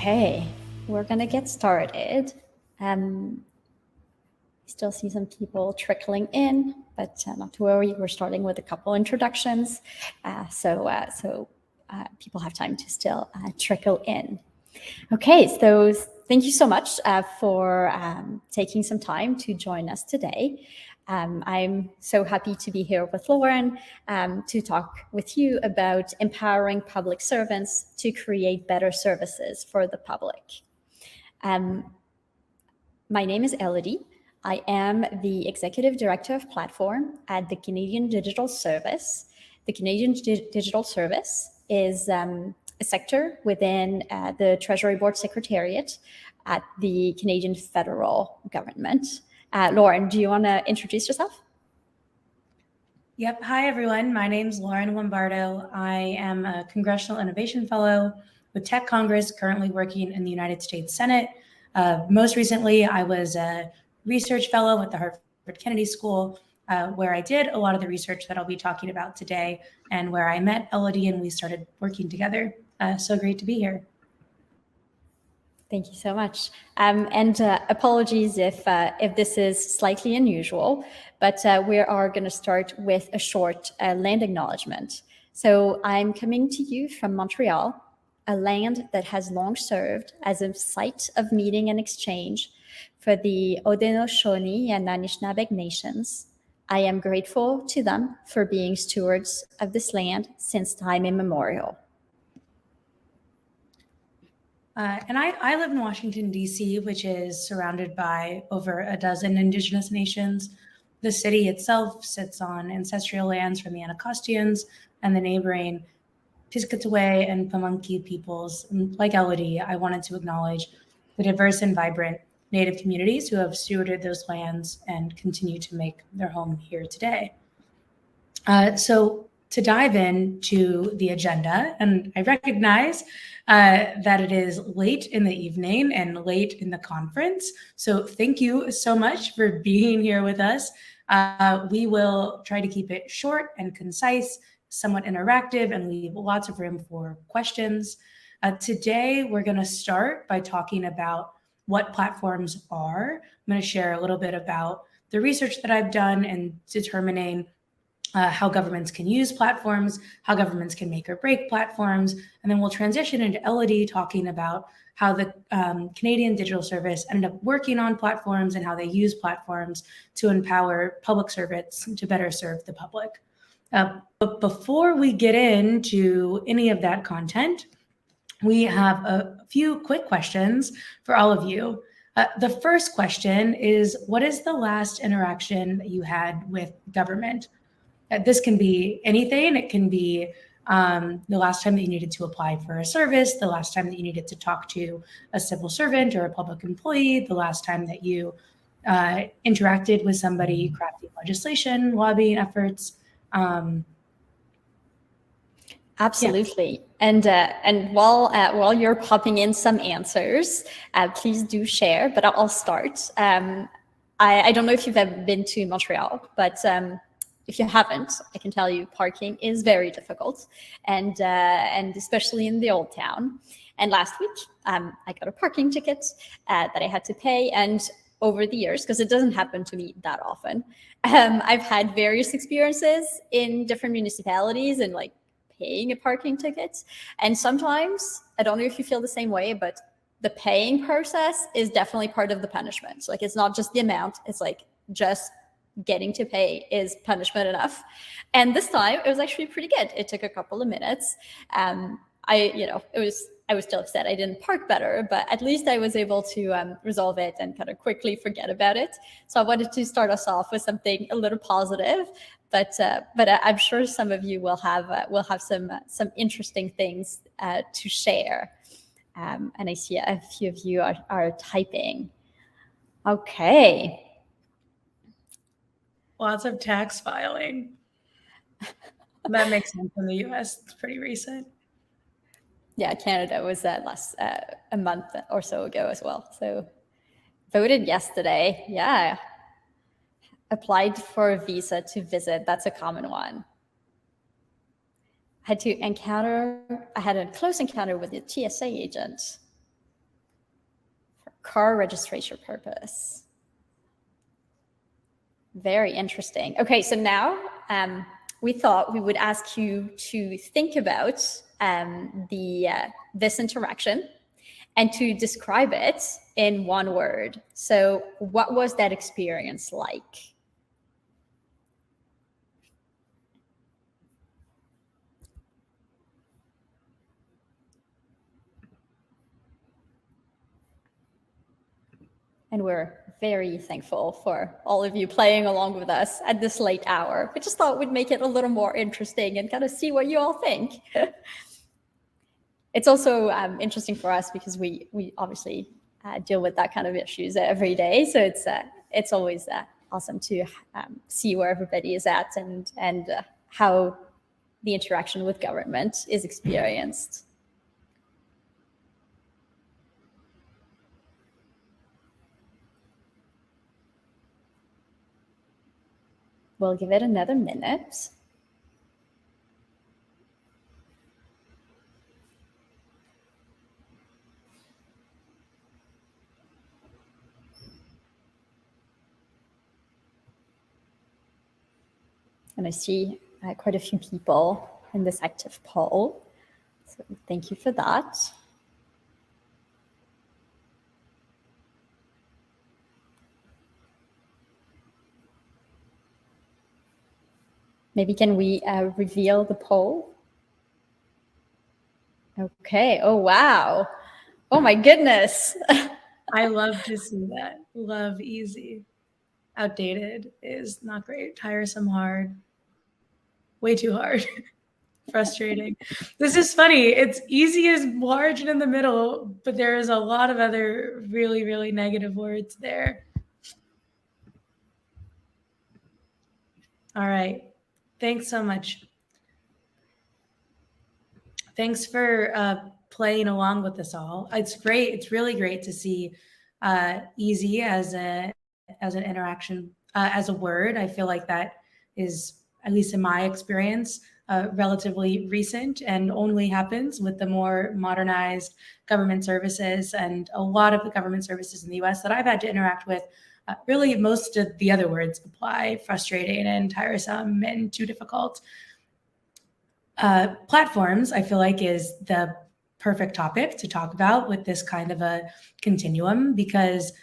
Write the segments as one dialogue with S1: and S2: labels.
S1: Okay, we're gonna get started. Still see some people trickling in, but not to worry, we're starting with a couple introductions. So people have time to still trickle in. Okay, so thank you so much for taking some time to join us today. I'm so happy to be here with Lauren to talk with you about empowering public servants to create better services for the public. My name is Elodie. I am the Executive Director of Platform at the Canadian Digital Service. The Canadian Digital Service is a sector within the Treasury Board Secretariat at the Canadian federal government. Lauren, do you want to introduce yourself?
S2: Yep. Hi, everyone. My name's Lauren Lombardo. I am a Congressional Innovation Fellow with Tech Congress, currently working in the United States Senate. Most recently, I was a research fellow at the Harvard Kennedy School, where I did a lot of the research that I'll be talking about today, and where I met Elodie and we started working together. So great to be here.
S1: Thank you so much. And apologies if this is slightly unusual, but we are going to start with a short land acknowledgement. So I'm coming to you from Montreal, a land that has long served as a site of meeting and exchange for the Haudenosaunee and Anishinaabe nations. I am grateful to them for being stewards of this land since time immemorial.
S2: And I live in Washington, D.C., which is surrounded by over a dozen Indigenous nations. The city itself sits on ancestral lands from the Anacostians and the neighboring Piscataway and Pamunkey peoples. And like Elodie, I wanted to acknowledge the diverse and vibrant Native communities who have stewarded those lands and continue to make their home here today. So to dive into the agenda, and I recognize that it is late in the evening and late in the conference. So thank you so much for being here with us. We will try to keep it short and concise, somewhat interactive, and leave lots of room for questions. Today, we're going to start by talking about what platforms are. I'm going to share a little bit about the research that I've done and determining how governments can use platforms, how governments can make or break platforms, and then we'll transition into Elodie talking about how the Canadian Digital Service ended up working on platforms and how they use platforms to empower public servants to better serve the public. But before we get into any of that content, we have a few quick questions for all of you. The first question is, what is the last interaction that you had with government? This can be anything. It can be the last time that you needed to apply for a service, the last time that you needed to talk to a civil servant or a public employee, the last time that you interacted with somebody crafting legislation, lobbying efforts.
S1: Absolutely. Yeah. And while you're popping in some answers, please do share, but I'll start. I don't know if you've ever been to Montreal, but if you haven't, I can tell you parking is very difficult, and especially in the old town. And last week, I got a parking ticket that I had to pay, and over the years, because it doesn't happen to me that often, I've had various experiences in different municipalities and like paying a parking ticket. And sometimes, I don't know if you feel the same way, but the paying process is definitely part of the punishment. Like, it's not just the amount, it's like just getting to pay is punishment enough. And this time it was actually pretty good. It took a couple of minutes. I was still upset I didn't park better, but at least I was able to resolve it and kind of quickly forget about it. So I wanted to start us off with something a little positive, but I'm sure some of you will have some interesting things to share. And I see a few of you are typing. Okay.
S2: Lots of tax filing. That makes sense in the US. It's pretty recent.
S1: Yeah, Canada was a month or so ago as well. So voted yesterday. Yeah. Applied for a visa to visit. That's a common one. I had a close encounter with a TSA agent. car registration purpose. Very interesting. Okay, so now we thought we would ask you to think about this interaction and to describe it in one word. So what was that experience like? And we're very thankful for all of you playing along with us at this late hour. We just thought we'd make it a little more interesting and kind of see what you all think. It's also interesting for us because we obviously deal with that kind of issues every day. So it's always awesome to see where everybody is at and how the interaction with government is experienced. We'll give it another minute. And I see quite a few people in this active poll. So thank you for that. Maybe can we reveal the poll? Okay. Oh, wow. Oh, my goodness.
S2: I love to see that. Love easy. Outdated is not great. Tiresome, hard. Way too hard. Frustrating. This is funny. It's easy as margin in the middle, but there is a lot of other really, really negative words there. All right. Thanks so much. Thanks for playing along with us all. It's great. It's really great to see easy as an interaction, as a word. I feel like that is, at least in my experience, relatively recent and only happens with the more modernized government services. And a lot of the government services in the US that I've had to interact with, really most of the other words apply: frustrating and tiresome and too difficult. Platforms, I feel like, is the perfect topic to talk about with this kind of a continuum, because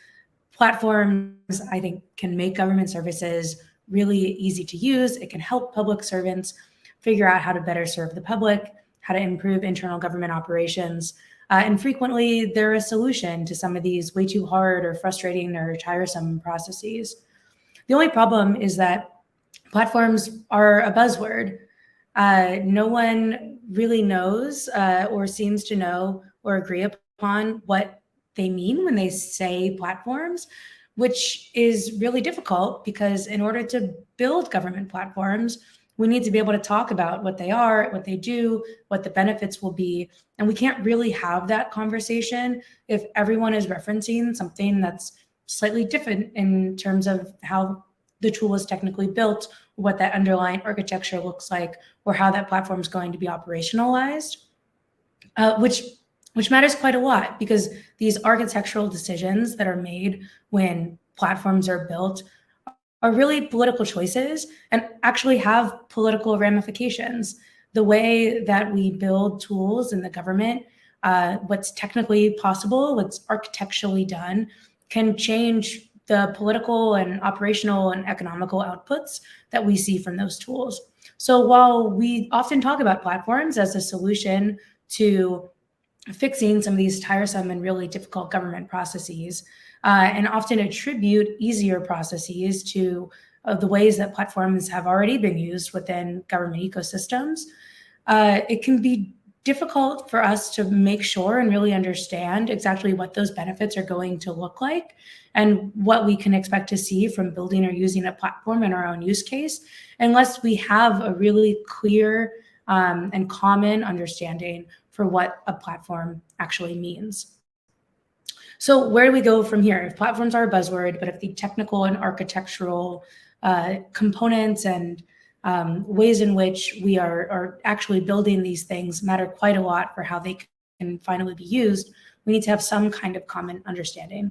S2: platforms, I think, can make government services really easy to use. It can help public servants figure out how to better serve the public, how to improve internal government operations. And frequently, they're a solution to some of these way too hard or frustrating or tiresome processes. The only problem is that platforms are a buzzword. No one really knows or seems to know or agree upon what they mean when they say platforms, which is really difficult because in order to build government platforms, we need to be able to talk about what they are, what they do, what the benefits will be. And we can't really have that conversation if everyone is referencing something that's slightly different in terms of how the tool is technically built, what that underlying architecture looks like, or how that platform is going to be operationalized, which matters quite a lot, because these architectural decisions that are made when platforms are built are really political choices and actually have political ramifications. The way that we build tools in the government, what's technically possible, what's architecturally done, can change the political and operational and economical outputs that we see from those tools. So while we often talk about platforms as a solution to fixing some of these tiresome and really difficult government processes, and often attribute easier processes to the ways that platforms have already been used within government ecosystems, it can be difficult for us to make sure and really understand exactly what those benefits are going to look like and what we can expect to see from building or using a platform in our own use case, unless we have a really clear and common understanding for what a platform actually means. So where do we go from here? If platforms are a buzzword, but if the technical and architectural components and ways in which we are actually building these things matter quite a lot for how they can finally be used, we need to have some kind of common understanding.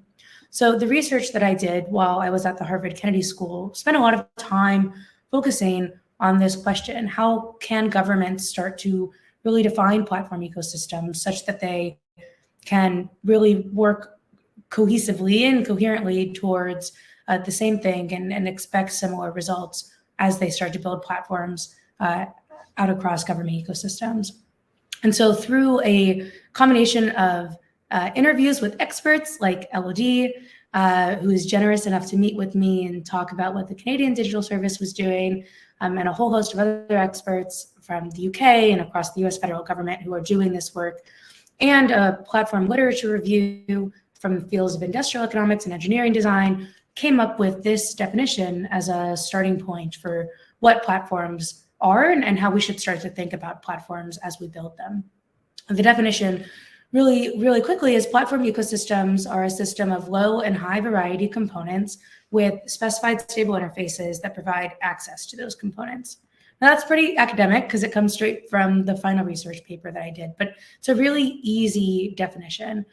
S2: So the research that I did while I was at the Harvard Kennedy School spent a lot of time focusing on this question: how can governments start to really define platform ecosystems such that they can really work cohesively and coherently towards the same thing and expect similar results as they start to build platforms out across government ecosystems. And so through a combination of interviews with experts like Elodie, who is generous enough to meet with me and talk about what the Canadian Digital Service was doing, and a whole host of other experts from the UK and across the US federal government who are doing this work, and a platform literature review from the fields of industrial economics and engineering design, came up with this definition as a starting point for what platforms are and how we should start to think about platforms as we build them. The definition really quickly is platform ecosystems are a system of low and high variety components with specified stable interfaces that provide access to those components. Now that's pretty academic because it comes straight from the final research paper that I did, but it's a really easy definition.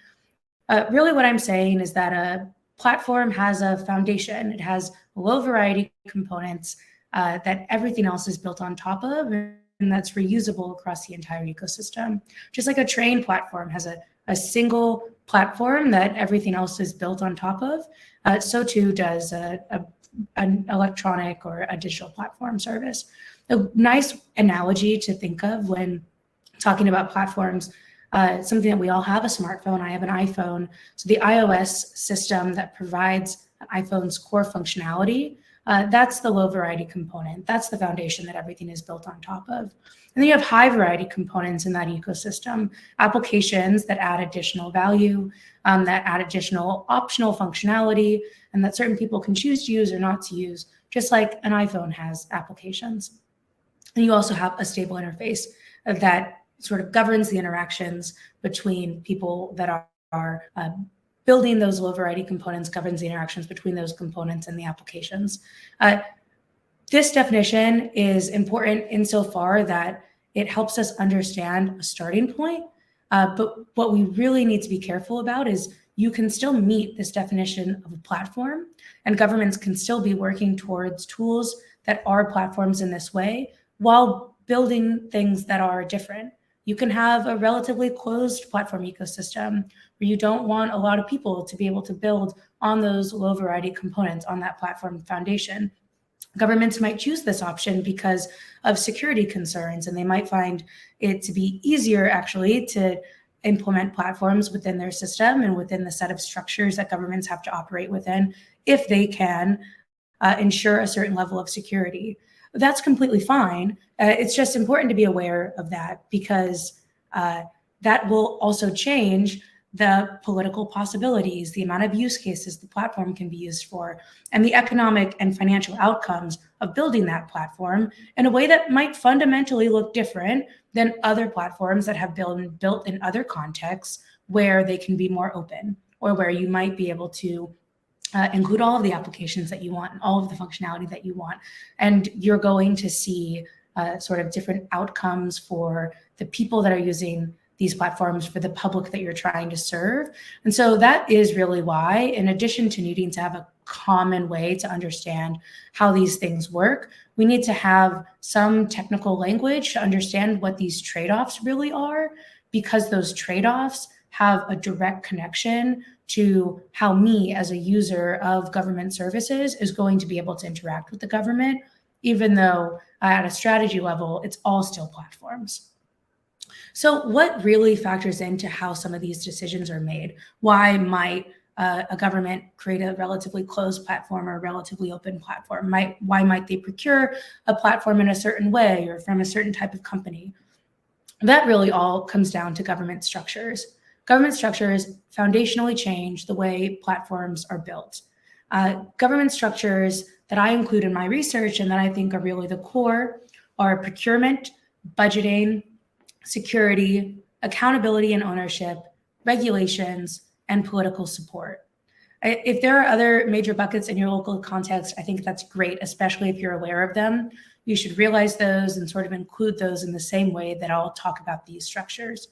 S2: Really what I'm saying is that a platform has a foundation. It has low variety components that everything else is built on top of, and that's reusable across the entire ecosystem. Just like a train platform has a single platform that everything else is built on top of, so too does an electronic or a digital platform service. A nice analogy to think of when talking about platforms, something that we all have, a smartphone. I have an iPhone. So the iOS system that provides an iPhone's core functionality, that's the low variety component. That's the foundation that everything is built on top of. And then you have high variety components in that ecosystem, applications that add additional value, that add additional optional functionality, and that certain people can choose to use or not to use, just like an iPhone has applications. And you also have a stable interface that sort of governs the interactions between people that are building those low variety components, governs the interactions between those components and the applications. This definition is important insofar that it helps us understand a starting point. But what we really need to be careful about is you can still meet this definition of a platform, and governments can still be working towards tools that are platforms in this way while building things that are different. You can have a relatively closed platform ecosystem where you don't want a lot of people to be able to build on those low variety components on that platform foundation. Governments might choose this option because of security concerns, and they might find it to be easier actually to implement platforms within their system and within the set of structures that governments have to operate within if they can ensure a certain level of security. That's completely fine. It's just important to be aware of that because that will also change the political possibilities, the amount of use cases the platform can be used for, and the economic and financial outcomes of building that platform in a way that might fundamentally look different than other platforms that have been built in other contexts where they can be more open, or where you might be able to include all of the applications that you want and all of the functionality that you want. And you're going to see sort of different outcomes for the people that are using these platforms, for the public that you're trying to serve. And so that is really why, in addition to needing to have a common way to understand how these things work, we need to have some technical language to understand what these trade-offs really are, because those trade-offs have a direct connection to how me as a user of government services is going to be able to interact with the government, even though at a strategy level, it's all still platforms. So what really factors into how some of these decisions are made? Why might a government create a relatively closed platform or a relatively open platform? Why might they procure a platform in a certain way or from a certain type of company? That really all comes down to government structures. Government structures foundationally change the way platforms are built. Government structures that I include in my research and that I think are really the core are procurement, budgeting, security, accountability and ownership, regulations, and political support. If there are other major buckets in your local context, I think that's great, especially if you're aware of them. You should realize those and sort of include those in the same way that I'll talk about these structures.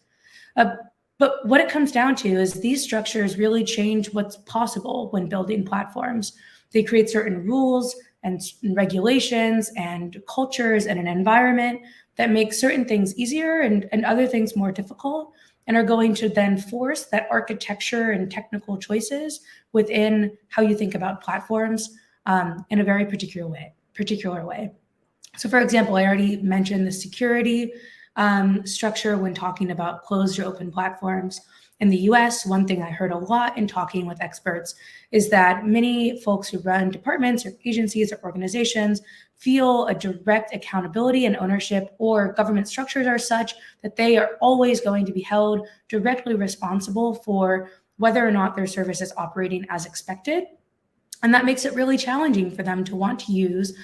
S2: But what it comes down to is these structures really change what's possible when building platforms. They create certain rules and regulations and cultures and an environment that makes certain things easier and other things more difficult, and are going to then force that architecture and technical choices within how you think about platforms in a very particular way. So for example, I already mentioned the security structure when talking about closed or open platforms. In the US, one thing I heard a lot in talking with experts is that many folks who run departments or agencies or organizations feel a direct accountability and ownership, or government structures are such that they are always going to be held directly responsible for whether or not their service is operating as expected. And that makes it really challenging for them to want to use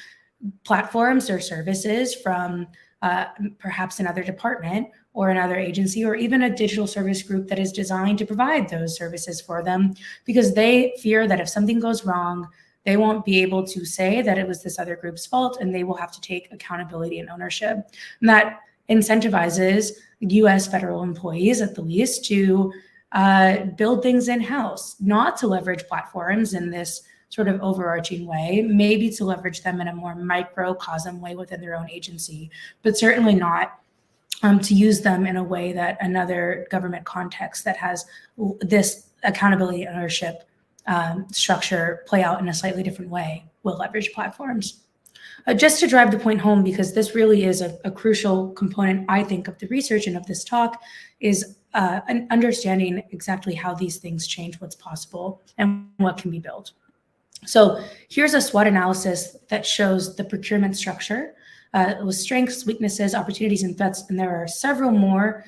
S2: platforms or services from perhaps another department or another agency, or even a digital service group that is designed to provide those services for them, because they fear that if something goes wrong, they won't be able to say that it was this other group's fault, and they will have to take accountability and ownership. And that incentivizes US federal employees, at the least, to build things in-house, not to leverage platforms in this sort of overarching way, maybe to leverage them in a more microcosm way within their own agency, but certainly not to use them in a way that another government context that has this accountability and ownership structure play out in a slightly different way will leverage platforms. Just to drive the point home, because this really is a crucial component, I think, of the research and of this talk, is an understanding exactly how these things change what's possible and what can be built. So here's a SWOT analysis that shows the procurement structure with strengths, weaknesses, opportunities, and threats. And there are several more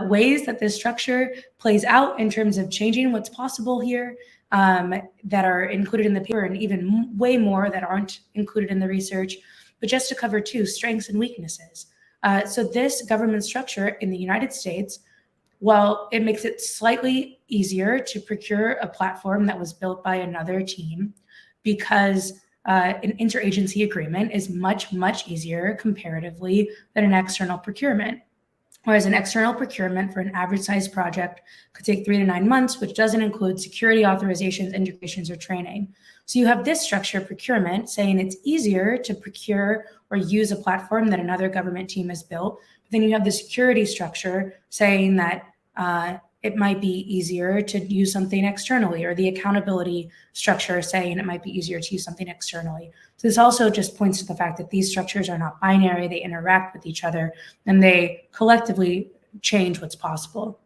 S2: ways that this structure plays out in terms of changing what's possible here that are included in the paper, and even way more that aren't included in the research. But just to cover two, strengths and weaknesses. So this government structure in the United States, while it makes it slightly easier to procure a platform that was built by another team, because an interagency agreement is much, much easier comparatively than an external procurement. Whereas an external procurement for an average size project could take 3 to 9 months, which doesn't include security authorizations, integrations, or training. So you have this structure, procurement, saying it's easier to procure or use a platform that another government team has built. But then you have the security structure saying that it might be easier to use something externally, or the accountability structure saying it might be easier to use something externally. So this also just points to the fact that these structures are not binary, they interact with each other, and they collectively change what's possible.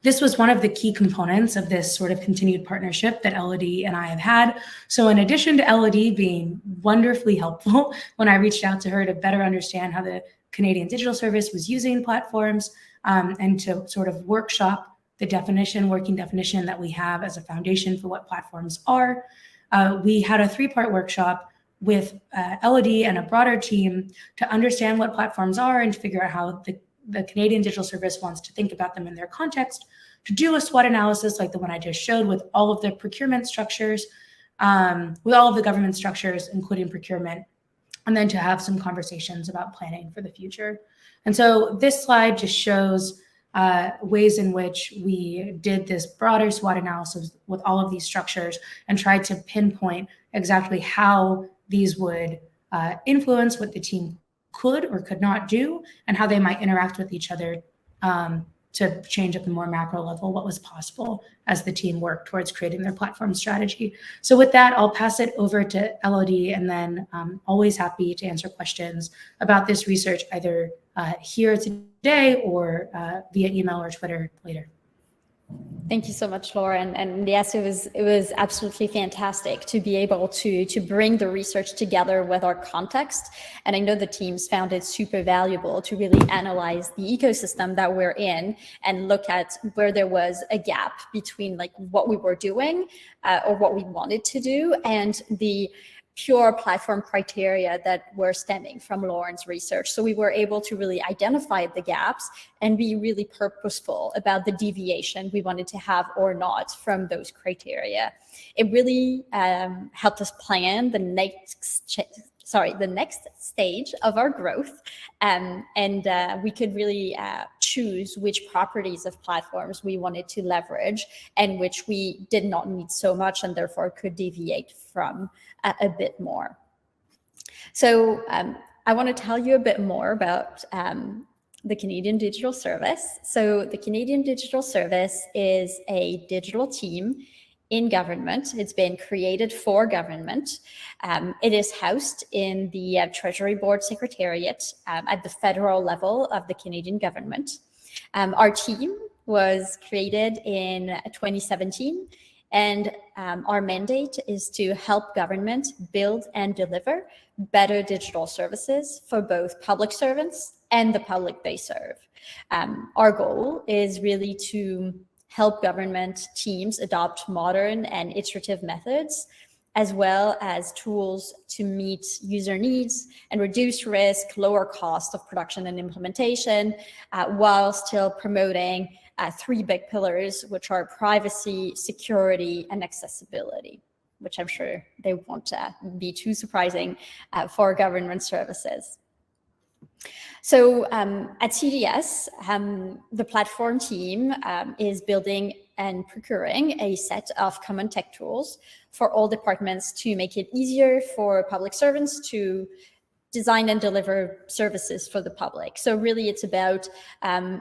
S2: This was one of the key components of this sort of continued partnership that Elodie and I have had. So in addition to Elodie being wonderfully helpful when I reached out to her to better understand how the Canadian Digital Service was using platforms, and to sort of workshop the working definition that we have as a foundation for what platforms are. We had a 3-part workshop with Elodie and a broader team to understand what platforms are and to figure out how the Canadian Digital Service wants to think about them in their context, to do a SWOT analysis like the one I just showed with all of the procurement structures, with all of the government structures, including procurement, and then to have some conversations about planning for the future. And so this slide just shows ways in which we did this broader SWOT analysis with all of these structures and tried to pinpoint exactly how these would influence what the team could or could not do, and how they might interact with each other to change at the more macro level what was possible as the team worked towards creating their platform strategy. So with that, I'll pass it over to Elodie, and then always happy to answer questions about this research, either here today or via email or Twitter later.
S1: Thank you so much, Lauren. And yes, it was absolutely fantastic to be able to bring the research together with our context. And I know the teams found it super valuable to really analyze the ecosystem that we're in and look at where there was a gap between like what we were doing or what we wanted to do and the pure platform criteria that were stemming from Lauren's research. So we were able to really identify the gaps and be really purposeful about the deviation we wanted to have or not from those criteria. It really helped us plan the next the next stage of our growth, and we could really choose which properties of platforms we wanted to leverage and which we did not need so much, and therefore could deviate from a bit more. So I want to tell you a bit more about the Canadian Digital Service. So the Canadian Digital Service is a digital team in government. It's been created for government. It is housed in the Treasury Board Secretariat at the federal level of the Canadian government. Our team was created in 2017, and our mandate is to help government build and deliver better digital services for both public servants and the public they serve. Our goal is really to help government teams adopt modern and iterative methods, as well as tools to meet user needs and reduce risk, lower cost of production and implementation, while still promoting three big pillars, which are privacy, security, and accessibility, which I'm sure they won't be too surprising for government services. So at CDS, the platform team is building and procuring a set of common tech tools for all departments to make it easier for public servants to design and deliver services for the public. So really it's about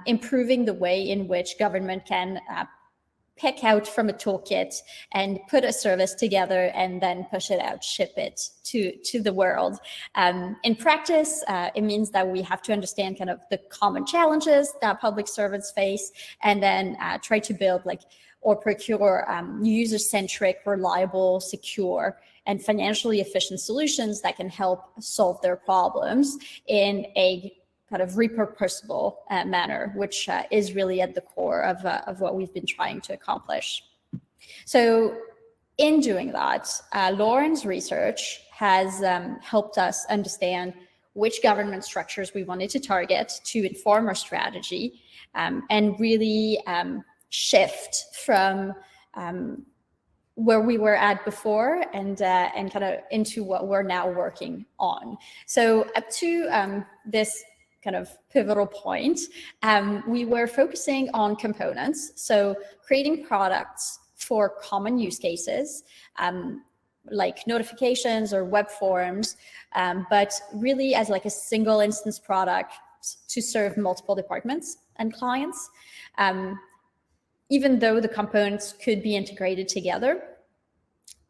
S1: improving the way in which government can pick out from a toolkit and put a service together and then push it out, ship it to the world. In practice, it means that we have to understand kind of the common challenges that public servants face, and then try to build or procure user-centric, reliable, secure, and financially efficient solutions that can help solve their problems in a kind of repurposable manner, which is really at the core of what we've been trying to accomplish. So in doing that, Lauren's research has helped us understand which government structures we wanted to target to inform our strategy, and really shift from where we were at before and kind of into what we're now working on. So up to this kind of pivotal point, we were focusing on components. So creating products for common use cases, like notifications or web forms, but really as a single instance product to serve multiple departments and clients. Even though the components could be integrated together,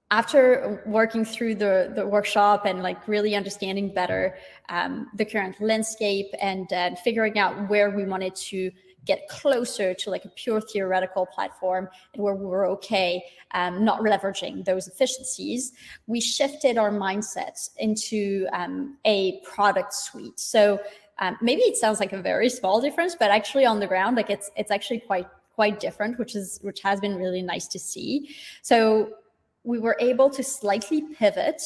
S1: after working through the workshop and really understanding better the current landscape and figuring out where we wanted to get closer to a pure theoretical platform and where we were okay not leveraging those efficiencies, we shifted our mindsets into a product suite. So maybe it sounds like a very small difference, but actually on the ground, it's actually quite different, which has been really nice to see. So we were able to slightly pivot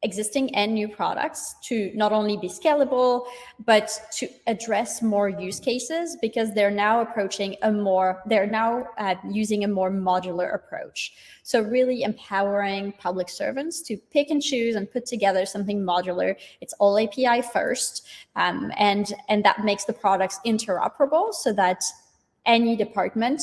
S1: existing and new products to not only be scalable, but to address more use cases, because they're now using a more modular approach. So really empowering public servants to pick and choose and put together something modular. It's all API first, and that makes the products interoperable so that any department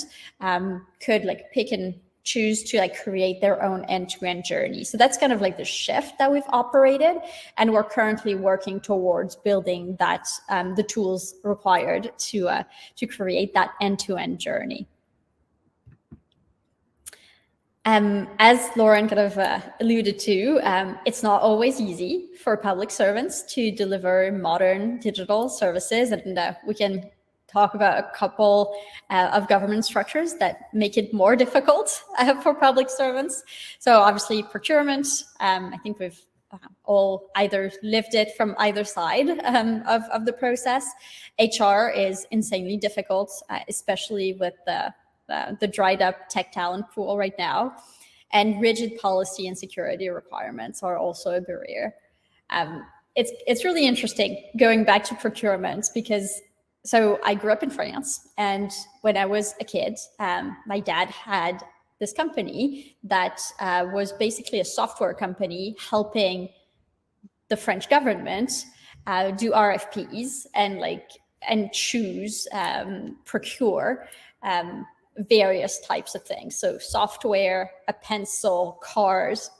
S1: could pick and choose to create their own end-to-end journey. So that's kind of the shift that we've operated, and we're currently working towards building that the tools required to create that end-to-end journey. As Lauren kind of alluded to, it's not always easy for public servants to deliver modern digital services, and we can talk about a couple of government structures that make it more difficult for public servants. So obviously procurement, I think we've all either lived it from either side of the process. HR is insanely difficult, especially with the dried up tech talent pool right now. And rigid policy and security requirements are also a barrier. It's really interesting going back to procurement, because so I grew up in France, and when I was a kid, my dad had this company that was basically a software company helping the French government do RFPs and choose, procure various types of things. So software, a pencil, cars,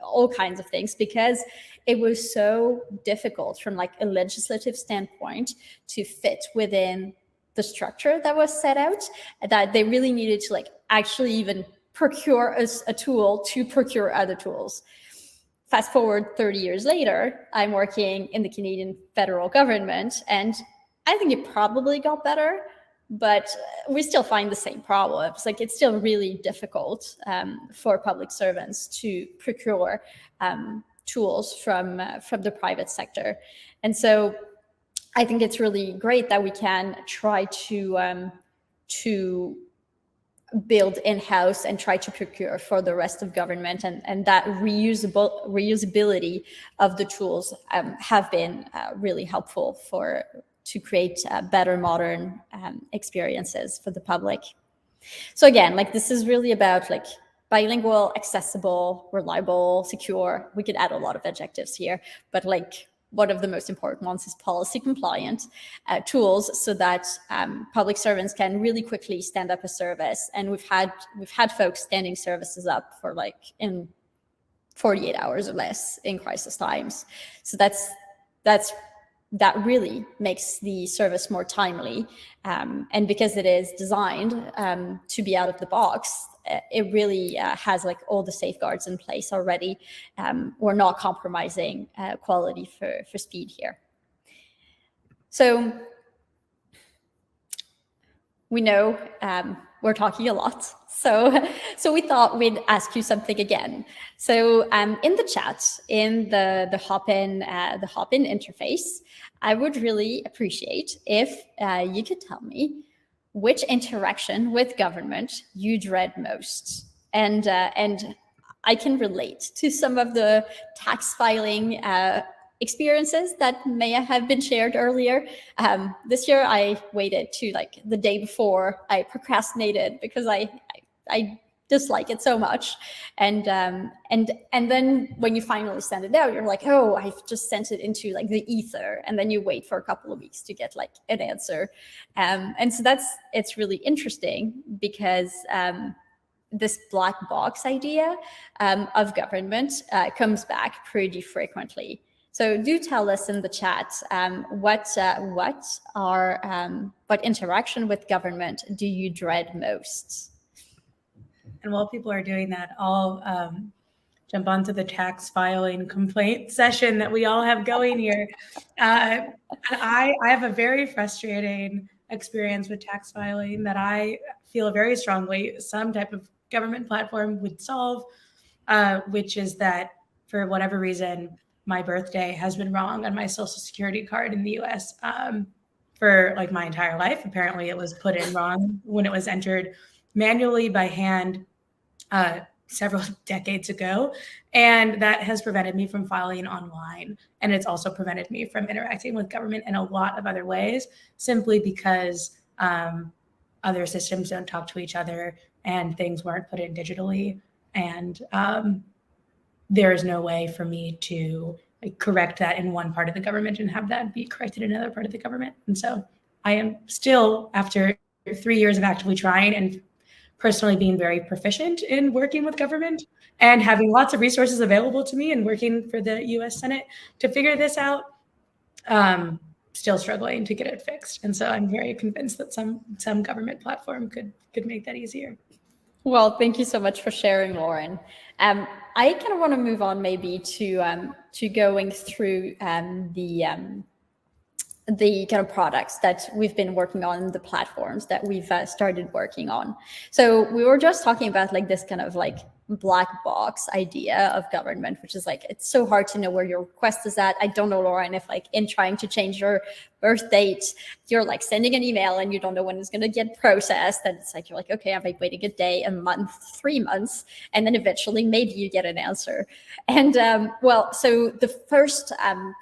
S1: all kinds of things, because it was so difficult from like a legislative standpoint to fit within the structure that was set out, that they really needed to like actually even procure a tool to procure other tools. Fast forward 30 years later, I'm working in the Canadian federal government, and I think it probably got better, but we still find the same problems. Like, it's still really difficult for public servants to procure tools from the private sector. And so I think it's really great that we can try to build in-house and try to procure for the rest of government, and that reusability of the tools have been really helpful to create better modern experiences for the public. So again, like, this is really about like bilingual, accessible, reliable, secure. We could add a lot of adjectives here, but like, one of the most important ones is policy compliant tools, so that public servants can really quickly stand up a service. And we've had folks standing services up for like in 48 hours or less in crisis times. So that really makes the service more timely. And because it is designed to be out of the box, it really has like all the safeguards in place already. We're not compromising quality for speed here. So we know we're talking a lot. So we thought we'd ask you something again. So in the chat, in the Hopin interface, I would really appreciate if you could tell me which interaction with government you dread most. And I can relate to some of the tax filing experiences that may have been shared earlier. This year, I waited to like the day before. I procrastinated because I dislike it so much. And then when you finally send it out, you're like, oh, I've just sent it into like the ether. And then you wait for a couple of weeks to get like an answer. And so it's really interesting, because this black box idea of government comes back pretty frequently. So do tell us in the chat what interaction with government do you dread most?
S2: And while people are doing that, I'll jump onto the tax filing complaint session that we all have going here. I have a very frustrating experience with tax filing that I feel very strongly some type of government platform would solve, which is that for whatever reason, my birthday has been wrong on my Social Security card in the US for like my entire life. Apparently it was put in wrong when it was entered manually by hand several decades ago. And that has prevented me from filing online. And it's also prevented me from interacting with government in a lot of other ways, simply because other systems don't talk to each other and things weren't put in digitally. And there is no way for me to correct that in one part of the government and have that be corrected in another part of the government. And so I am still, after 3 years of actively trying and personally being very proficient in working with government and having lots of resources available to me and working for the US Senate to figure this out, still struggling to get it fixed. And so I'm very convinced that some government platform could make that easier.
S1: Well, thank you so much for sharing, Lauren. I kind of want to move on maybe to going through the kind of products that we've been working on, the platforms that we've started working on. So we were just talking about like this kind of like black box idea of government, which is like, it's so hard to know where your request is at. I don't know, Lauren, if like in trying to change your birth date, you're like sending an email and you don't know when it's going to get processed. And it's like, you're like, okay, I'm like waiting a day, a month, 3 months, and then eventually maybe you get an answer. And well, so the first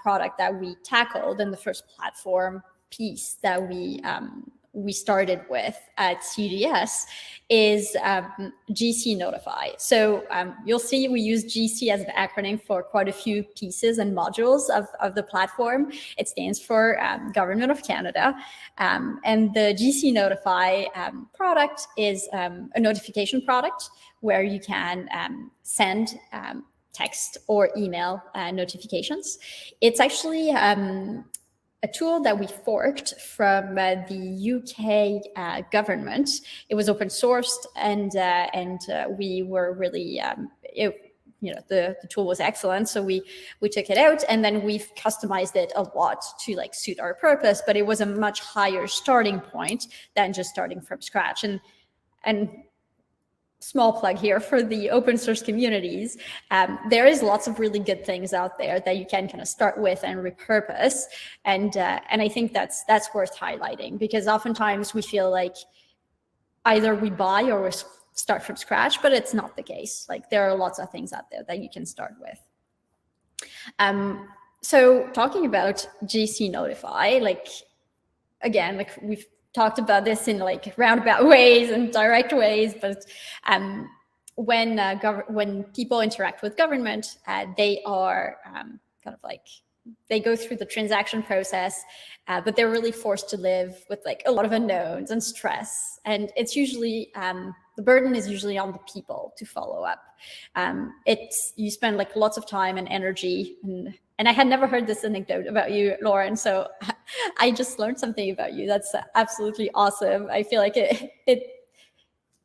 S1: product that we tackled and the first platform piece that we started with at CDS is GC Notify. So you'll see we use GC as an acronym for quite a few pieces and modules of the platform. It stands for Government of Canada. And the GC Notify product is a notification product where you can send text or email notifications. It's actually a tool that we forked from the UK government. It was open sourced, and we were really, the tool was excellent. So we took it out, and then we've customized it a lot to like suit our purpose. But it was a much higher starting point than just starting from scratch. And small plug here for the open source communities. There is lots of really good things out there that you can kind of start with and repurpose. And I think that's worth highlighting, because oftentimes we feel like either we buy or we start from scratch, but it's not the case. Like there are lots of things out there that you can start with. So talking about GC Notify, like again, like we've talked about this in like roundabout ways and direct ways, but when people interact with government, they are kind of like, they go through the transaction process, but they're really forced to live with like a lot of unknowns and stress. And it's usually, the burden is usually on the people to follow up. You spend like lots of time and energy, and I had never heard this anecdote about you, Lauren, so I just learned something about you. That's absolutely awesome. I feel like it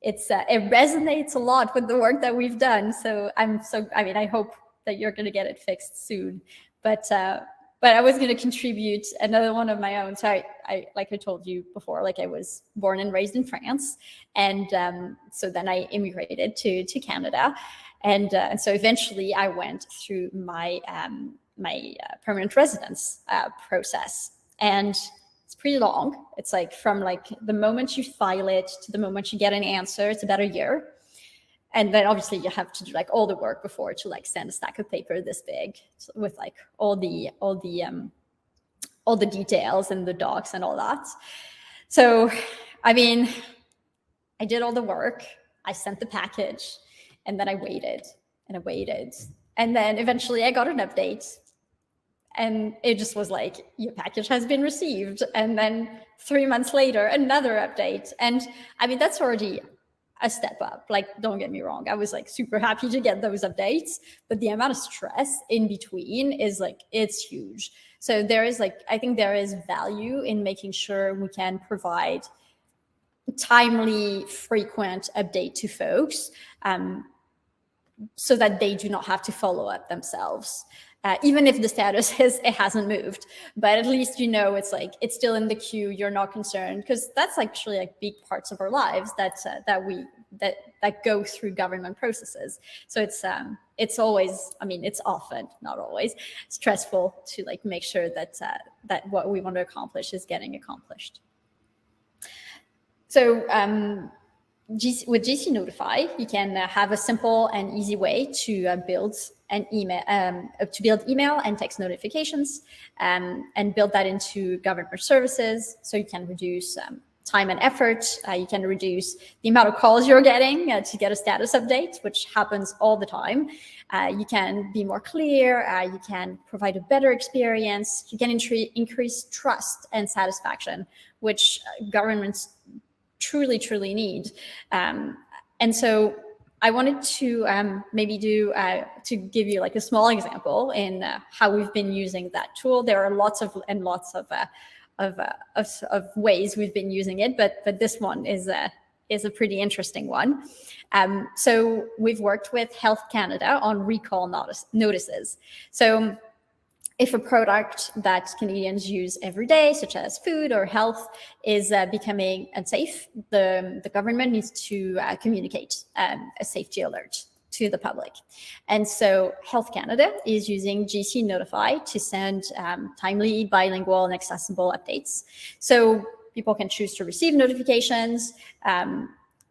S1: resonates a lot with the work that we've done. So I hope that you're going to get it fixed soon. But I was going to contribute another one of my own. So I like I told you before, like I was born and raised in France, and so then I immigrated to Canada, and so eventually I went through my permanent residence process, and it's pretty long. It's like from like the moment you file it to the moment you get an answer, it's about a year. And then obviously you have to do like all the work before to like send a stack of paper this big with like all the details and the docs and all that. So, I mean, I did all the work, I sent the package, and then I waited and I waited. And then eventually I got an update, and it just was like, your package has been received. And then 3 months later, another update. And I mean, that's already a step up. Like, don't get me wrong, I was like super happy to get those updates, but the amount of stress in between is like, it's huge. So there is like, I think there is value in making sure we can provide timely, frequent update to folks, so that they do not have to follow up themselves. Even if the status is it hasn't moved, but at least you know it's like it's still in the queue. You're not concerned, because that's actually like big parts of our lives that go through government processes. So it's always, I mean, it's often, not always, stressful to like make sure that that what we want to accomplish is getting accomplished. So with GC Notify, you can have a simple and easy way to build an email, email and text notifications, and build that into government services. So you can reduce time and effort. You can reduce the amount of calls you're getting to get a status update, which happens all the time. You can be more clear. You can provide a better experience. You can increase trust and satisfaction, which governments truly, truly need. And so I wanted to maybe to give you like a small example in how we've been using that tool. There are lots of ways we've been using it, but this one is a pretty interesting one. So we've worked with Health Canada on recall notices. So if a product that Canadians use every day, such as food or health, is becoming unsafe, the government needs to communicate a safety alert to the public. And so Health Canada is using GC Notify to send timely, bilingual, and accessible updates. So people can choose to receive notifications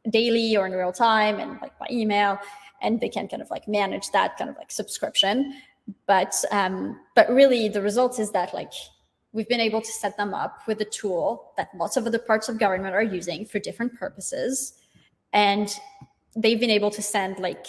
S1: daily or in real time, and like by email, and they can kind of like manage that kind of like subscription. But really the result is that like we've been able to set them up with a tool that lots of other parts of government are using for different purposes. And they've been able to send like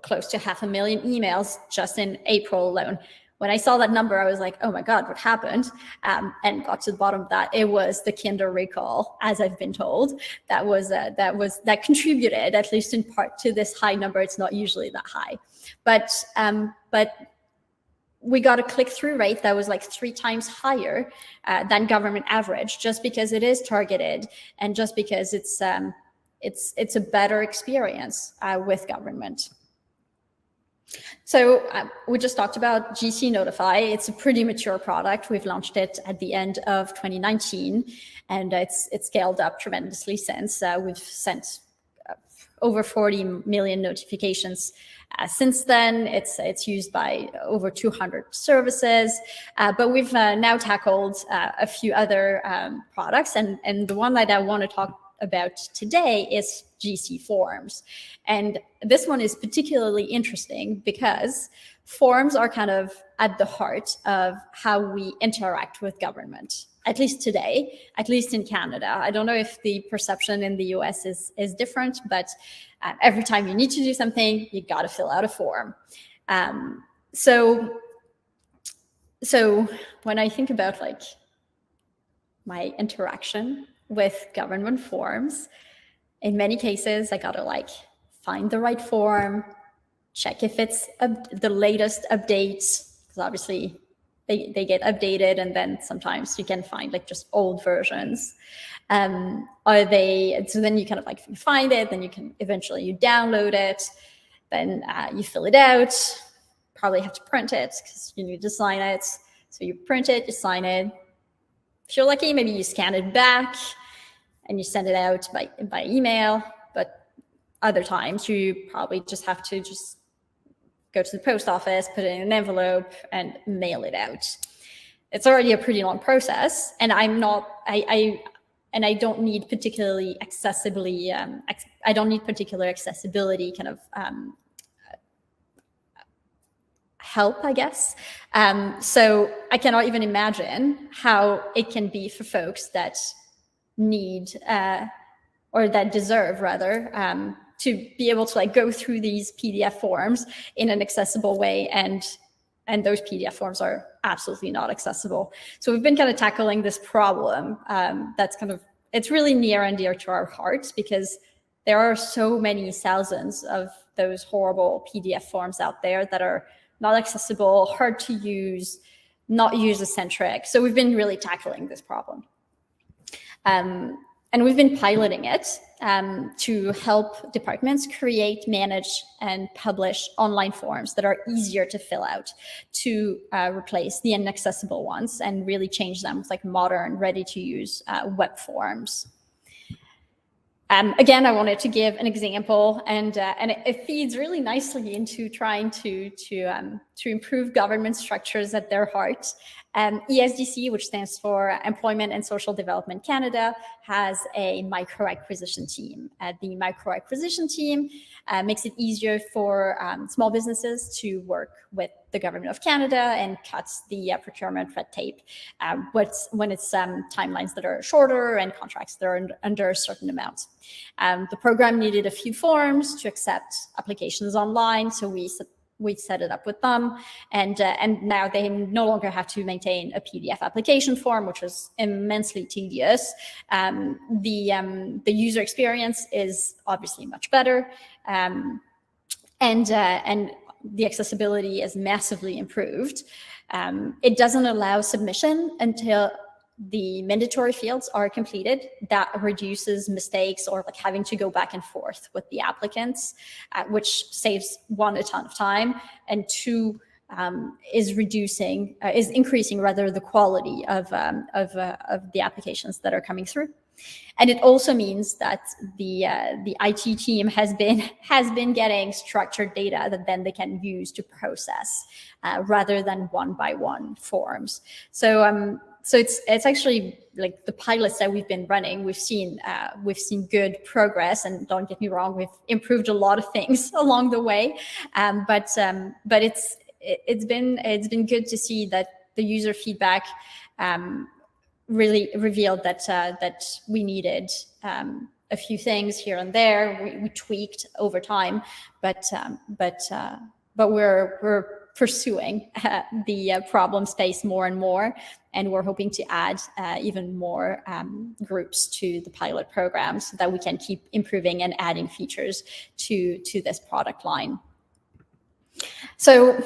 S1: close to 500,000 emails just in April alone. When I saw that number, I was like, oh my God, what happened? And got to the bottom of that. It was the Kinder recall, as I've been told, that contributed, at least in part, to this high number. It's not usually that high. But we got a click-through rate that was like 3 times higher than government average, just because it is targeted and just because it's a better experience with government. So we just talked about GC Notify. It's a pretty mature product. We've launched it at the end of 2019, and it's scaled up tremendously since. We've sent over 40 million notifications since then. It's used by over 200 services, but we've now tackled a few other products, and the one that I want to talk about today is GC Forms. And this one is particularly interesting because forms are kind of at the heart of how we interact with government, at least today, at least in Canada. I don't know if the perception in the US is different, but every time you need to do something, you got to fill out a form. So when I think about like my interaction with government forms, in many cases, I gotta like find the right form, check if it's the latest updates, because obviously they get updated, and then sometimes you can find like just old versions. So then you kind of like find it, then you can eventually you download it, then you fill it out, probably have to print it because you need to sign it. So you print it, you sign it. If you're lucky, maybe you scan it back and you send it out by email, but other times you probably just have to just go to the post office, put it in an envelope, and mail it out. It's already a pretty long process, and I don't need particularly accessibly. I don't need particular accessibility kind of help, I guess. So I cannot even imagine how it can be for folks that need or that deserve rather to be able to like go through these PDF forms in an accessible way, and those PDF forms are absolutely not accessible. So we've been kind of tackling this problem that's kind of, it's really near and dear to our hearts, because there are so many thousands of those horrible PDF forms out there that are not accessible, hard to use, not user-centric. So we've been really tackling this problem. And we've been piloting it to help departments create, manage, and publish online forms that are easier to fill out, to replace the inaccessible ones and really change them with like modern, ready-to-use web forms. Again, I wanted to give an example, and it feeds really nicely into trying to improve government structures at their heart. ESDC, which stands for Employment and Social Development Canada, has a micro-acquisition team. The micro-acquisition team makes it easier for small businesses to work with the government of Canada and cuts the procurement red tape when it's timelines that are shorter and contracts that are under a certain amount. The program needed a few forms to accept applications online, so we set it up with them, and now they no longer have to maintain a PDF application form, which was immensely tedious. The user experience is obviously much better, and the accessibility is massively improved. It doesn't allow submission until the mandatory fields are completed. That reduces mistakes or like having to go back and forth with the applicants, which saves one, a ton of time, and two, is increasing rather the quality of the applications that are coming through. And it also means that the IT team has been getting structured data that then they can use to process rather than one by one forms. So it's actually like the pilots that we've been running. We've seen good progress, and don't get me wrong, we've improved a lot of things along the way. But it's been good to see that the user feedback really revealed that we needed a few things here and there. We tweaked over time, but we're pursuing the problem space more and more, and we're hoping to add even more groups to the pilot program so that we can keep improving and adding features to this product line. So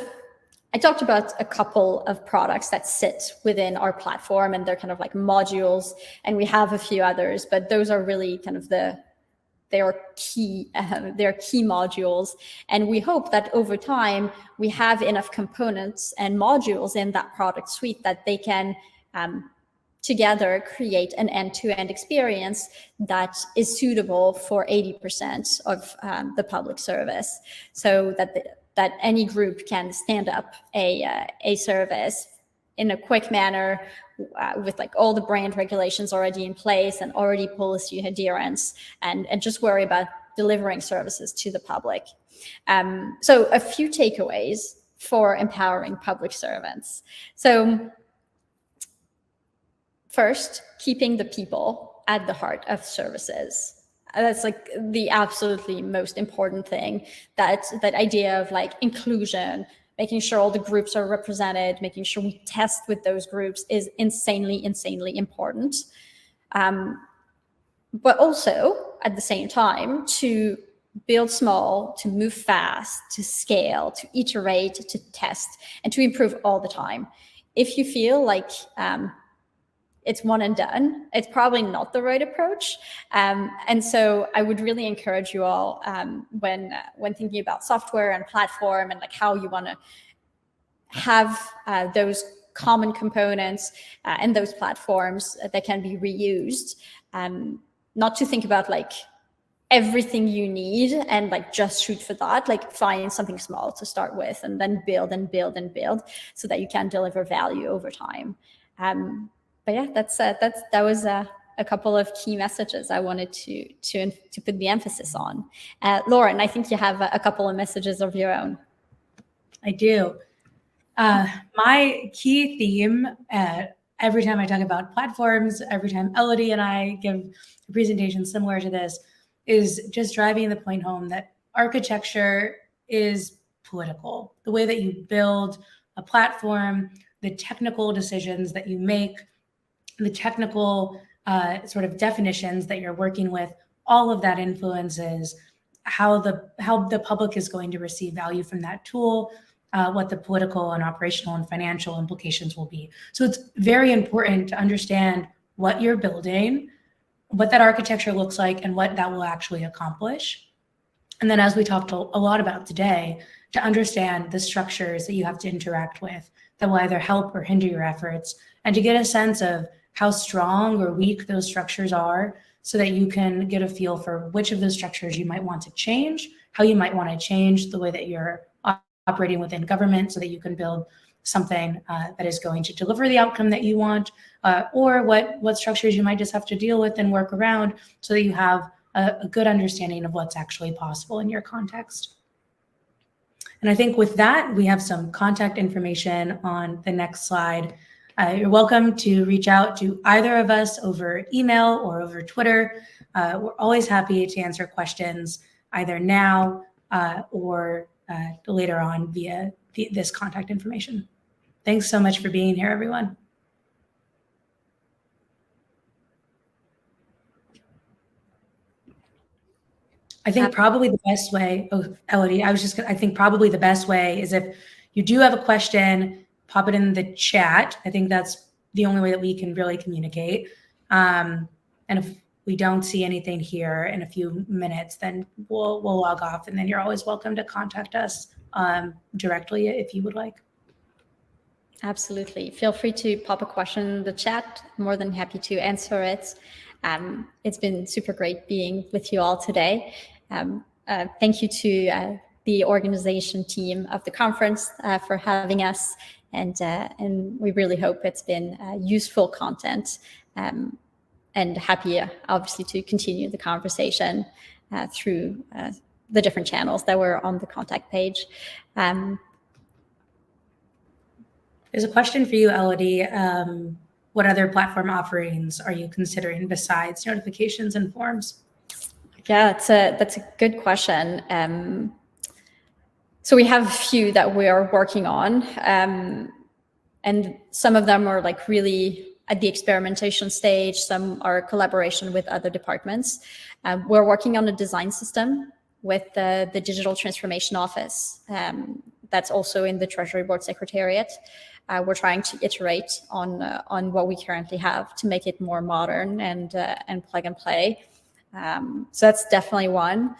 S1: I talked about a couple of products that sit within our platform, and they're kind of like modules, and we have a few others, but those are really kind of they're key modules. And we hope that over time we have enough components and modules in that product suite that they can together create an end-to-end experience that is suitable for 80% of the public service, so that any group can stand up a service in a quick manner with like all the brand regulations already in place and already policy adherence, and just worry about delivering services to the public. So a few takeaways for empowering public servants. So first, keeping the people at the heart of services. That's like the absolutely most important thing. That idea of like inclusion, making sure all the groups are represented, making sure we test with those groups is insanely important. But also at the same time, to build small, to move fast, to scale, to iterate, to test, and to improve all the time. If you feel like it's one and done, it's probably not the right approach. And so I would really encourage you all when thinking about software and platform and like how you want to have those common components and those platforms that can be reused, not to think about like everything you need and like just shoot for that. Like find something small to start with and then build and build and build so that you can deliver value over time. But yeah, that was a couple of key messages I wanted to put the emphasis on. Lauren, I think you have a couple of messages of your own.
S2: I do. My key theme every time I talk about platforms, every time Elodie and I give a presentation similar to this, is just driving the point home that architecture is political. The way that you build a platform, the technical decisions that you make, the technical sort of definitions that you're working with, all of that influences how the public is going to receive value from that tool, what the political and operational and financial implications will be. So it's very important to understand what you're building, what that architecture looks like, and what that will actually accomplish. And then, as we talked a lot about today, to understand the structures that you have to interact with that will either help or hinder your efforts, and to get a sense of how strong or weak those structures are so that you can get a feel for which of those structures you might want to change, how you might want to change the way that you're operating within government so that you can build something that is going to deliver the outcome that you want, or what structures you might just have to deal with and work around so that you have a good understanding of what's actually possible in your context. And I think with that, we have some contact information on the next slide. You're welcome to reach out to either of us over email or over Twitter. We're always happy to answer questions either now or later on via this contact information. Thanks so much for being here, everyone. I think probably the best way, Elodie, I think probably the best way is if you do have a question, pop it in the chat. I think that's the only way that we can really communicate. And if we don't see anything here in a few minutes, then we'll log off, and then you're always welcome to contact us directly if you would like.
S1: Absolutely. Feel free to pop a question in the chat. More than happy to answer it. It's been super great being with you all today. Thank you to the organization team of the conference for having us, and we really hope it's been useful content, and happy obviously to continue the conversation through the different channels that were on the contact page.
S2: There's a question for you, Elodie. what other platform offerings are you considering besides notifications and forms?
S1: Yeah, that's a good question. So we have a few that we are working on, and some of them are like really at the experimentation stage. Some are collaboration with other departments. We're working on a design system with the Digital Transformation Office. That's also in the Treasury Board Secretariat. We're trying to iterate on what we currently have to make it more modern and plug and play. So that's definitely one.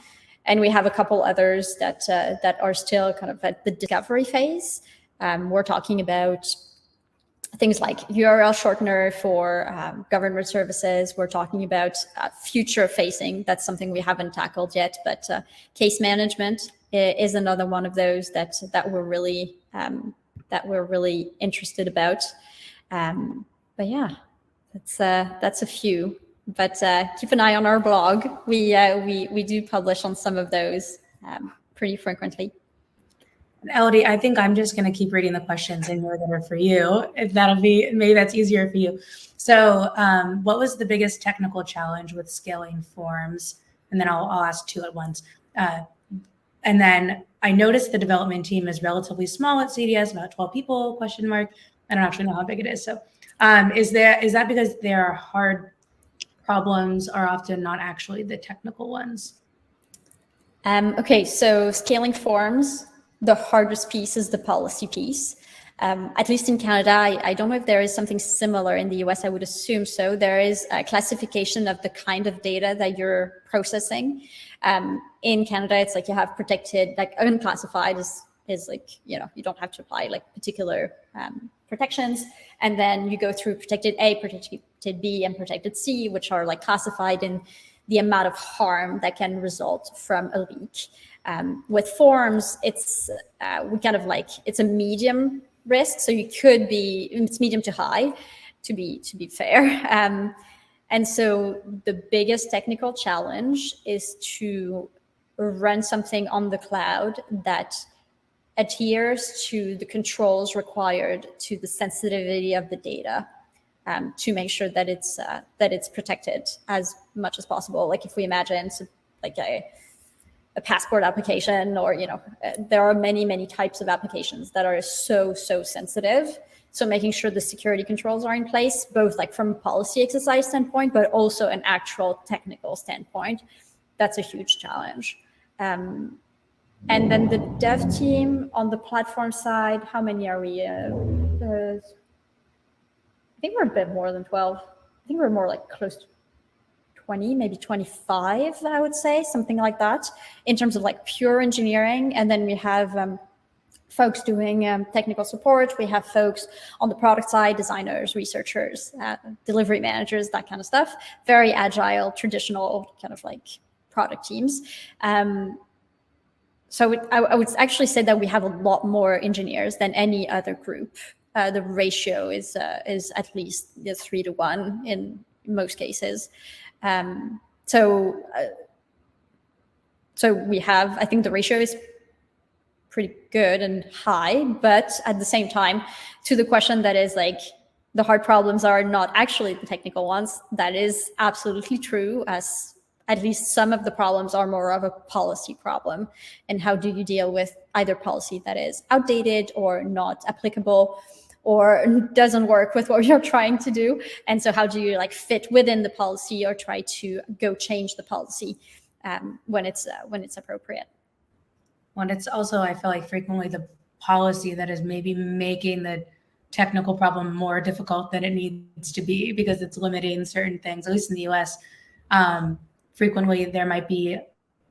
S1: And we have a couple others that are still kind of at the discovery phase. We're talking about things like URL shortener for government services. We're talking about future facing. That's something we haven't tackled yet, but case management is another one of those that we're really interested about. But yeah, that's a few. But keep an eye on our blog. We do publish on some of those pretty frequently.
S2: Elodie, I think I'm just going to keep reading the questions and know that are for you. If maybe that's easier for you. So what was the biggest technical challenge with scaling forms? And then I'll ask two at once. And then I noticed the development team is relatively small at CDS, about 12 people, question mark. I don't actually know how big it is. So is that because their hard problems are often not actually the technical ones?
S1: Okay, so scaling forms, the hardest piece is the policy piece. At least in Canada, I don't know if there is something similar in the US, I would assume so. There is a classification of the kind of data that you're processing. In Canada, it's like you have protected, like unclassified is like, you don't have to apply like particular protections. And then you go through protected A, protected B, and protected C, which are like classified in the amount of harm that can result from a leak. With forms, it's it's a medium risk, so it's medium to high, to be fair. And so the biggest technical challenge is to run something on the cloud that adheres to the controls required to the sensitivity of the data, to make sure that it's protected as much as possible. Like if we imagine like a passport application, or there are many types of applications that are so sensitive. So making sure the security controls are in place, both like from a policy exercise standpoint, but also an actual technical standpoint, that's a huge challenge. And then the dev team on the platform side, how many are we? I think we're a bit more than 12. I think we're more like close to 20, maybe 25, I would say, something like that, in terms of like pure engineering. And then we have folks doing technical support. We have folks on the product side, designers, researchers, delivery managers, that kind of stuff. Very agile, traditional kind of like product teams. So I would actually say that we have a lot more engineers than any other group. The ratio is at least 3 to 1 in most cases. So we have, I think the ratio is pretty good and high, but at the same time, to the question that is like, the hard problems are not actually the technical ones, that is absolutely true, as at least some of the problems are more of a policy problem. And how do you deal with either policy that is outdated or not applicable, or doesn't work with what you're trying to do? And so how do you like fit within the policy or try to go change the policy when it's appropriate?
S2: Well, it's also, I feel like frequently the policy that is maybe making the technical problem more difficult than it needs to be, because it's limiting certain things. At least in the US, frequently there might be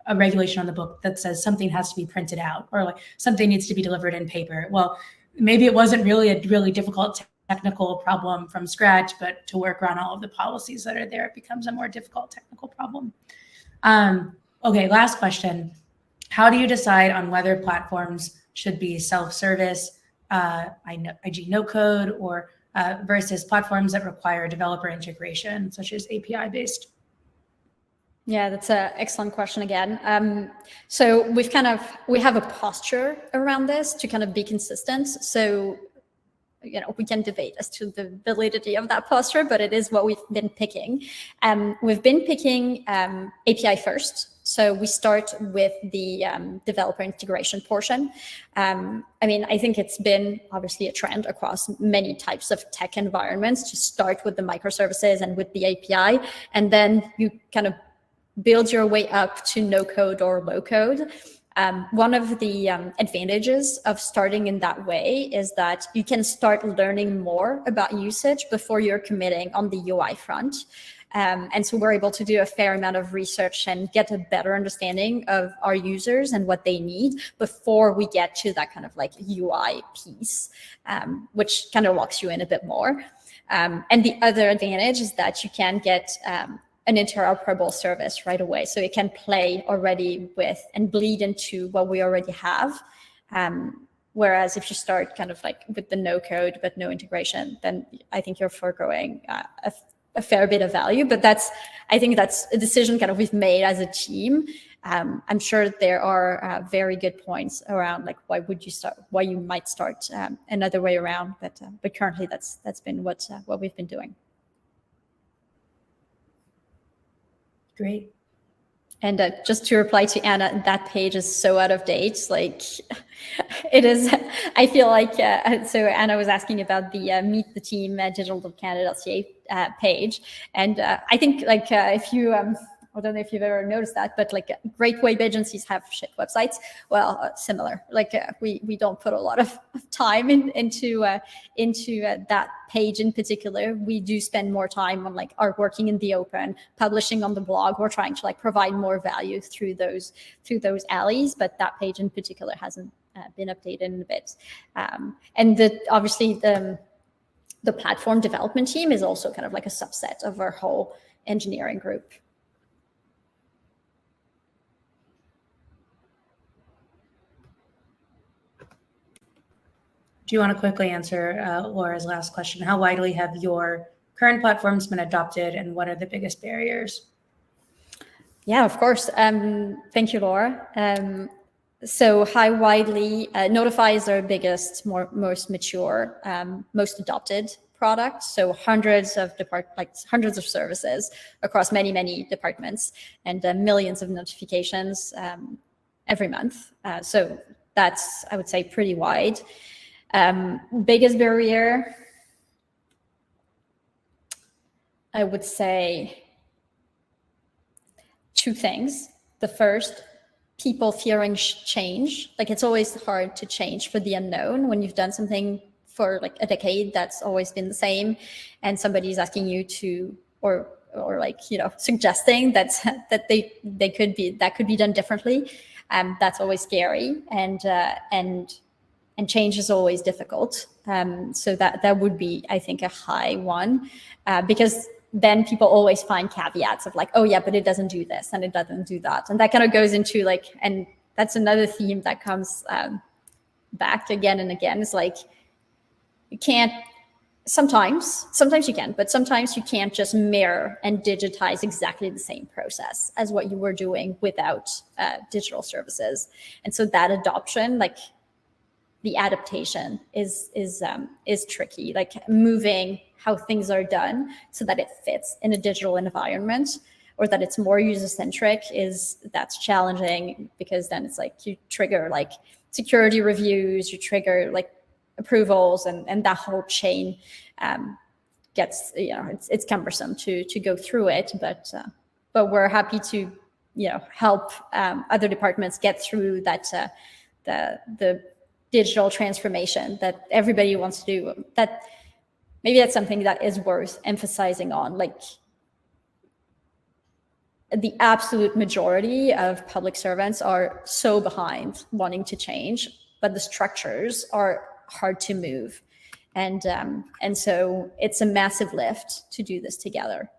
S2: a regulation on the book that says something has to be printed out, or like something needs to be delivered in paper. Well, maybe it wasn't really a really difficult technical problem from scratch, but to work around all of the policies that are there, it becomes a more difficult technical problem. Okay, last question. How do you decide on whether platforms should be self-service, IG no code, or versus platforms that require developer integration, such as API-based?
S1: Yeah, that's an excellent question again. So we have a posture around this to kind of be consistent. So we can debate as to the validity of that posture, but it is what we've been picking. We've been picking API first. So we start with the developer integration portion. I think it's been obviously a trend across many types of tech environments to start with the microservices and with the API, and then you kind of build your way up to no code or low code. One of the advantages of starting in that way is that you can start learning more about usage before you're committing on the UI front. And so we're able to do a fair amount of research and get a better understanding of our users and what they need before we get to that kind of like UI piece, which kind of locks you in a bit more. And the other advantage is that you can get an interoperable service right away. So it can play already with and bleed into what we already have. Whereas if you start kind of like with the no code but no integration, then I think you're foregoing a fair bit of value. But I think that's a decision kind of we've made as a team. I'm sure there are very good points around like why you might start another way around, but currently that's been what we've been doing.
S2: Great.
S1: And just to reply to Anna, that page is so out of date. Like it is, I feel like, so Anna was asking about the Meet the Team digital.canada.ca page. And I think like if you, I don't know if you've ever noticed that, but like great web agencies have shit websites. Well, similar. Like we don't put a lot of time into that page in particular. We do spend more time on like our working in the open, publishing on the blog. We're trying to like provide more value through those alleys, but that page in particular hasn't been updated in a bit. And obviously the platform development team is also kind of like a subset of our whole engineering group.
S2: Do you want to quickly answer Laura's last question? How widely have your current platforms been adopted, and what are the biggest barriers?
S1: Yeah, of course. Thank you, Laura. So how widely, Notify is our biggest, most mature, most adopted product. So hundreds of services across many departments, and millions of notifications every month. So that's, I would say, pretty wide. Biggest barrier, I would say two things. The first, people fearing change. Like it's always hard to change for the unknown when you've done something for like a decade that's always been the same, and somebody's asking you to, or like, suggesting that could be done differently. That's always scary, and change is always difficult. So that would be, I think, a high one, because then people always find caveats of like, oh yeah, but it doesn't do this and it doesn't do that. And that kind of goes into like, and that's another theme that comes back again and again. It's like, you can't, sometimes you can, but sometimes you can't just mirror and digitize exactly the same process as what you were doing without digital services. And so that adoption, like, the adaptation is tricky, like moving how things are done so that it fits in a digital environment, or that it's more user-centric, that's challenging, because then it's like you trigger like security reviews, you trigger like approvals, and that whole chain gets, it's cumbersome to go through it, but we're happy to help other departments get through that the digital transformation that everybody wants to do. That maybe that's something that is worth emphasizing on. Like, the absolute majority of public servants are so behind wanting to change, but the structures are hard to move, and so it's a massive lift to do this together.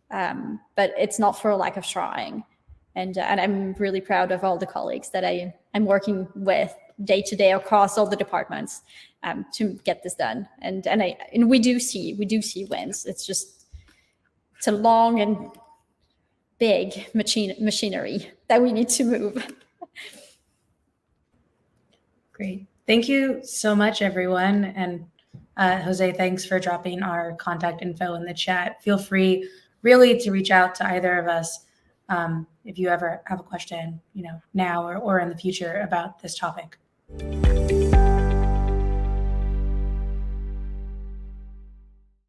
S1: But it's not for a lack of trying, and I'm really proud of all the colleagues that I'm working with day to day across all the departments to get this done. And we do see wins. It's a long and big machinery that we need to move.
S2: Great. Thank you so much, everyone. And Jose, thanks for dropping our contact info in the chat. Feel free really to reach out to either of us if you ever have a question, now or in the future about this topic.